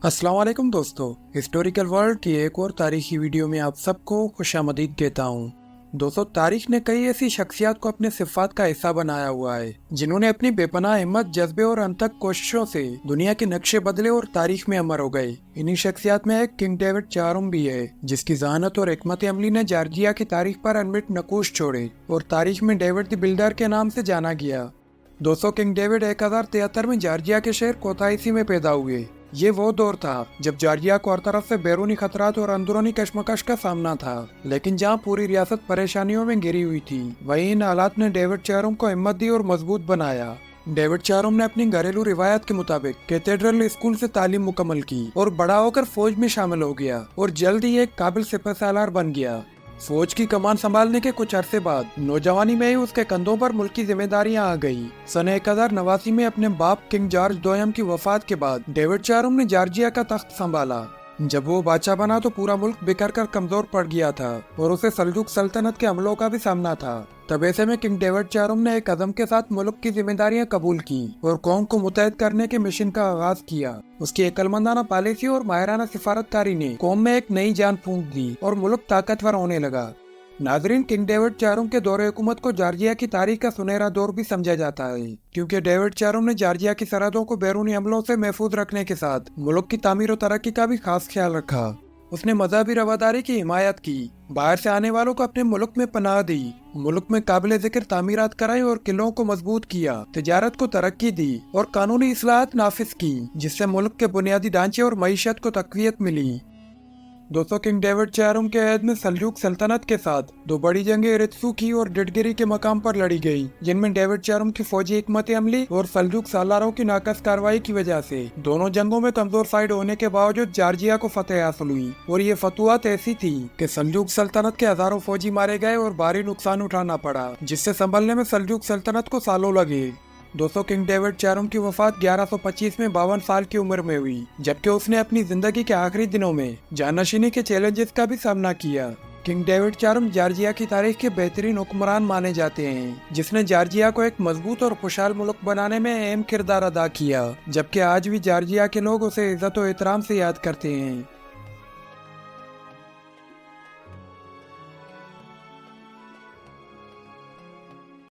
अस्सलाम वालेकुम दोस्तों, हिस्टोरिकल वर्ल्ड की एक और तारीखी वीडियो में आप सबको खुशामदीद कहता हूँ। दोस्तों, तारीख ने कई ऐसी शख्सियत को अपने सिफात का हिस्सा बनाया हुआ है जिन्होंने अपनी बेपनाह हिम्मत, जज्बे और अनथक कोशिशों से दुनिया के नक्शे बदले और तारीख में अमर हो गए। इन्हीं शख्सियत में एक किंग डेविड चारोम भी है, जिसकी जहानत और हिकमत अमली ने जॉर्जिया की तारीख पर अनमिट नकूश छोड़े और तारीख में डेविड द बिल्डर के नाम से जाना गया। दोस्तों, किंग डेविड 1073 में जॉर्जिया के शहर कोताइसी में पैदा हुए। ये वो दौर था जब जॉर्जिया को हर तरफ से बैरूनी खतरात और अंदरूनी कशमकश का सामना था, लेकिन जहाँ पूरी रियासत परेशानियों में घिरी हुई थी, वहीं इन हालात ने डेविड चारोम को हिम्मत दी और मजबूत बनाया। डेविड चारोम ने अपनी घरेलू रिवायत के मुताबिक कैथेड्रल स्कूल से तालीम मुकम्मल की और बड़ा होकर फौज में शामिल हो गया और जल्द ही एक काबिल सिपहसालार बन गया। फौज की कमान संभालने के कुछ अरसे बाद नौजवानी में ही उसके कंधों पर मुल्क की जिम्मेदारियां आ गई। सन 1089 में अपने बाप किंग जॉर्ज दोयम की वफात के बाद डेविड चारोम ने जॉर्जिया का तख्त संभाला। जब वो बादशाह बना तो पूरा मुल्क बिखर कर कमजोर पड़ गया था और उसे सल्जूक सल्तनत के हमलों का भी सामना था। तब ऐसे में किंग डेविड चारोम ने एक अज़म के साथ मुल्क की जिम्मेदारियां कबूल की और कौम को मुत्तहद करने के मिशन का आगाज किया। उसकी अक्लमंदाना पॉलिसी और माहिराना सिफारतकारी ने कौम में एक नई जान फूंक दी और मुल्क ताकतवर होने लगा। नाजरीन, किंग डेविड चारोम के दौरे हुकूमत को जॉर्जिया की तारीख का सुनहरा दौर भी समझा जाता है, क्योंकि डेविड चारोम ने जॉर्जिया की सरहदों को बैरूनी हमलों से महफूज रखने के साथ मुल्क की तामीर और तरक्की का भी खास ख्याल रखा। उसने मजहबी रवादारी की हिमायत की, बाहर से आने वालों को अपने मुल्क में पनाह दी, मुल्क में काबिल जिक्र तामीरात कराई और किलों को मजबूत किया, तिजारत को तरक्की दी और कानूनी इस्लाहात नाफिज की, जिससे मुल्क के बुनियादी ढांचे और मईशत को तकवीयत मिली। दोस्तों, किंग डेविड चारोम के अहद में सल्जूक सल्तनत के साथ दो बड़ी जंगें रित्सुकी और डिडगिरी के मकाम पर लड़ी गई, जिनमें डेविड चारोम की फौजी हिकमत अमली और सल्जूक सालारों की नाकस कार्रवाई की वजह से दोनों जंगों में कमजोर साइड होने के बावजूद जॉर्जिया को फतेह हासिल हुई। और ये फतुआत ऐसी थी कि सल्जूक सल्तनत के हजारों फौजी मारे गए और भारी नुकसान उठाना पड़ा, जिससे संभलने में सल्जूक सल्तनत को सालों लगे। दोस्तों, किंग डेविड चारोम की वफात 1125 में 52 साल की उम्र में हुई, जबकि उसने अपनी जिंदगी के आखिरी दिनों में जानशीनी के चैलेंजेस का भी सामना किया। किंग डेविड चारोम जॉर्जिया की तारीख के बेहतरीन हुक्मरान माने जाते हैं, जिसने जॉर्जिया को एक मजबूत और खुशहाल मुल्क बनाने में अहम किरदार अदा किया, जबकि आज भी जॉर्जिया के लोग उसे इज्जत और एहतराम से याद करते हैं।